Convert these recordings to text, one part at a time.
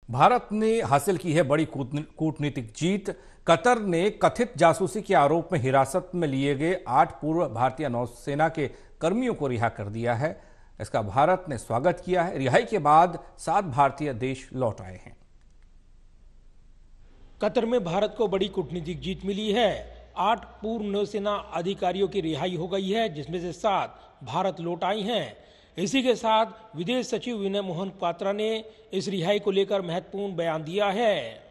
भारत ने हासिल की है बड़ी कूटनीतिक जीत। कतर ने कथित जासूसी के आरोप में हिरासत में लिए गए 8 पूर्व भारतीय नौसेना के कर्मियों को रिहा कर दिया है। इसका भारत ने स्वागत किया है। रिहाई के बाद 7 भारतीय देश लौट आए हैं। कतर में भारत को बड़ी कूटनीतिक जीत मिली है। 8 पूर्व नौसेना अधिकारियों की रिहाई हो गई है, जिसमें से 7 भारत लौट आई हैं। इसी के साथ विदेश सचिव विनय मोहन क्वात्रा ने इस रिहाई को लेकर महत्वपूर्ण बयान दिया है।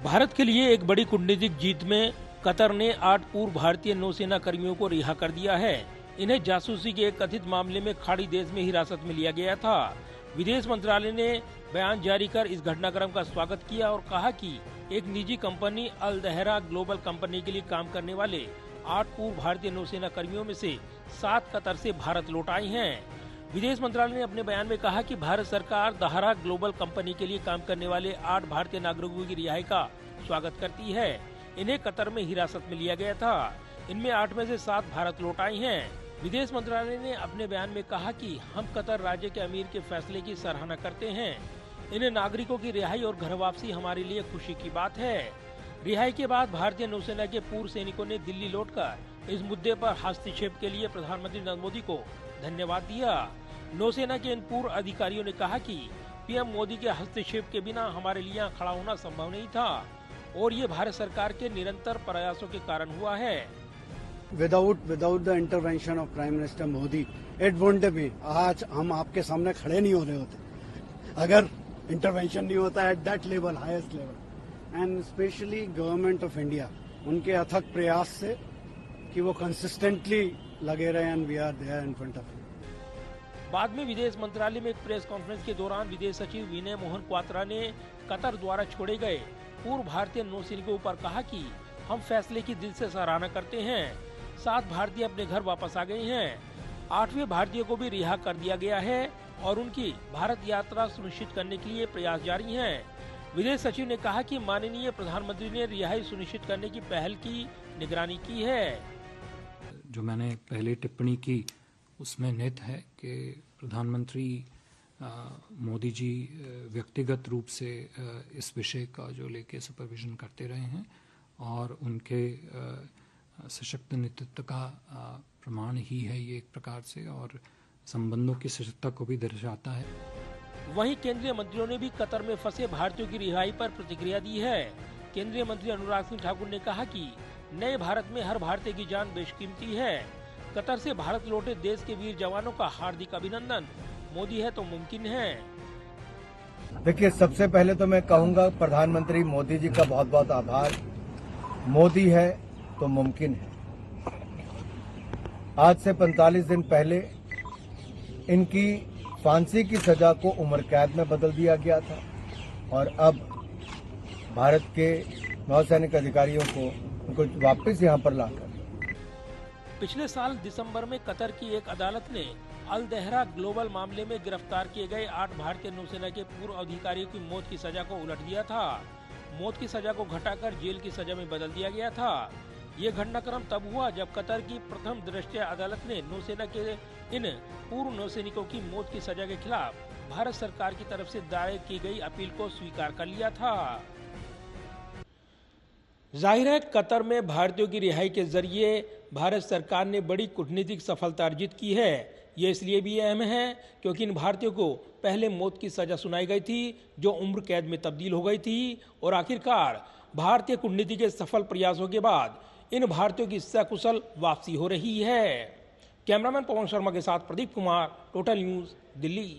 भारत के लिए एक बड़ी कूटनीतिक जीत में कतर ने 8 पूर्व भारतीय नौसेना कर्मियों को रिहा कर दिया है। इन्हें जासूसी के एक कथित मामले में खाड़ी देश में हिरासत में लिया गया था। विदेश मंत्रालय ने बयान जारी कर इस घटनाक्रम का स्वागत किया और कहा कि एक निजी कंपनी अल दहरा ग्लोबल कंपनी के लिए काम करने वाले 8 पूर्व भारतीय नौसेना कर्मियों में से 7 कतर से भारत लौट आई हैं। विदेश मंत्रालय ने अपने बयान में कहा कि भारत सरकार दहरा ग्लोबल कंपनी के लिए काम करने वाले 8 भारतीय नागरिकों की रिहाई का स्वागत करती है। इन्हें कतर में हिरासत में लिया गया था। इनमें 8 में से 7 भारत लौट आई हैं। विदेश मंत्रालय ने अपने बयान में कहा कि हम कतर राज्य के अमीर के फैसले की सराहना करते हैं। इन नागरिकों की रिहाई और घर वापसी हमारे लिए खुशी की बात है। रिहाई के बाद भारतीय नौसेना के पूर्व सैनिकों ने दिल्ली लौटकर इस मुद्दे पर हस्तक्षेप के लिए प्रधानमंत्री नरेंद्र मोदी को धन्यवाद दिया। नौसेना के इन पूर्व अधिकारियों ने कहा कि पीएम मोदी के हस्तक्षेप के बिना हमारे लिए यहाँ खड़ा होना संभव नहीं था और ये भारत सरकार के निरंतर प्रयासों के कारण हुआ है। Without the intervention of Prime Minister Modi, it wouldn't have been. आज हम आपके सामने खड़े नहीं हो रहे होते अगर इंटरवेंशन नहीं होता at that level, highest level, and specially government of India, उनके अथक प्रयास से कि वो कंसिस्टेंटली लगे रहे and we are there in front of. बाद में विदेश मंत्रालय में एक प्रेस कॉन्फ्रेंस के दौरान विदेश सचिव विनय मोहन क्वात्रा ने कतर द्वारा छोड़े गए पूर्व भारतीय नौसैनिकों पर कहा कि हम फैसले की दिल से सराहना करते हैं। 7 भारतीय अपने घर वापस आ गए हैं। 8वें भारतीय को भी रिहा कर दिया गया है और उनकी भारत यात्रा सुनिश्चित करने के लिए प्रयास जारी हैं। विदेश सचिव ने कहा कि माननीय प्रधानमंत्री ने रिहाई सुनिश्चित करने की पहल की निगरानी की है। जो मैंने पहले टिप्पणी की उसमें निहित है कि प्रधानमंत्री मोदी जी व्यक्तिगत रूप से इस विषय का जो लेके सुपरविजन करते रहे हैं और उनके सशक्त नेतृत्व का प्रमाण ही है ये एक प्रकार से, और संबंधों की सशक्तता को भी दर्शाता है। वहीं केंद्रीय मंत्रियों ने भी कतर में फंसे भारतीयों की रिहाई पर प्रतिक्रिया दी है। केंद्रीय मंत्री अनुराग सिंह ठाकुर ने कहा कि नए भारत में हर भारतीय की जान बेशकीमती है। कतर से भारत लौटे देश के वीर जवानों का हार्दिक अभिनंदन। मोदी है तो मुमकिन है। देखिए, सबसे पहले तो मैं कहूंगा प्रधानमंत्री मोदी जी का बहुत बहुत आभार। मोदी है तो मुमकिन है। आज से 45 दिन पहले इनकी फांसी की सजा को उम्र कैद में बदल दिया गया था और अब भारत के नौसैनिक अधिकारियों को उनको वापस यहां पर लाकर। पिछले साल दिसंबर में कतर की एक अदालत ने अल दहरा ग्लोबल मामले में गिरफ्तार किए गए 8 भारतीय नौसेना के पूर्व अधिकारियों की मौत की सजा को उलट दिया था। मौत की सजा को घटाकर जेल की सजा में बदल दिया गया था। ये घटनाक्रम तब हुआ जब कतर की प्रथम दृष्टया अदालत ने नौसेना के इन पूर्व नौसैनिकों की मौत की सजा के खिलाफ भारत सरकार की तरफ से दायर की गई अपील को स्वीकार कर लिया था। जाहिर है, कतर में भारतीयों की रिहाई के जरिए भारत सरकार ने बड़ी कूटनीतिक सफलता अर्जित की है। ये इसलिए भी अहम है क्योंकि इन भारतीयों को पहले मौत की सजा सुनाई गई थी, जो उम्र कैद में तब्दील हो गई थी, और आखिरकार भारतीय कूटनीति के सफल प्रयासों के बाद इन भारतीयों की सकुशल वापसी हो रही है। कैमरामैन पवन शर्मा के साथ प्रदीप कुमार, टोटल न्यूज, दिल्ली।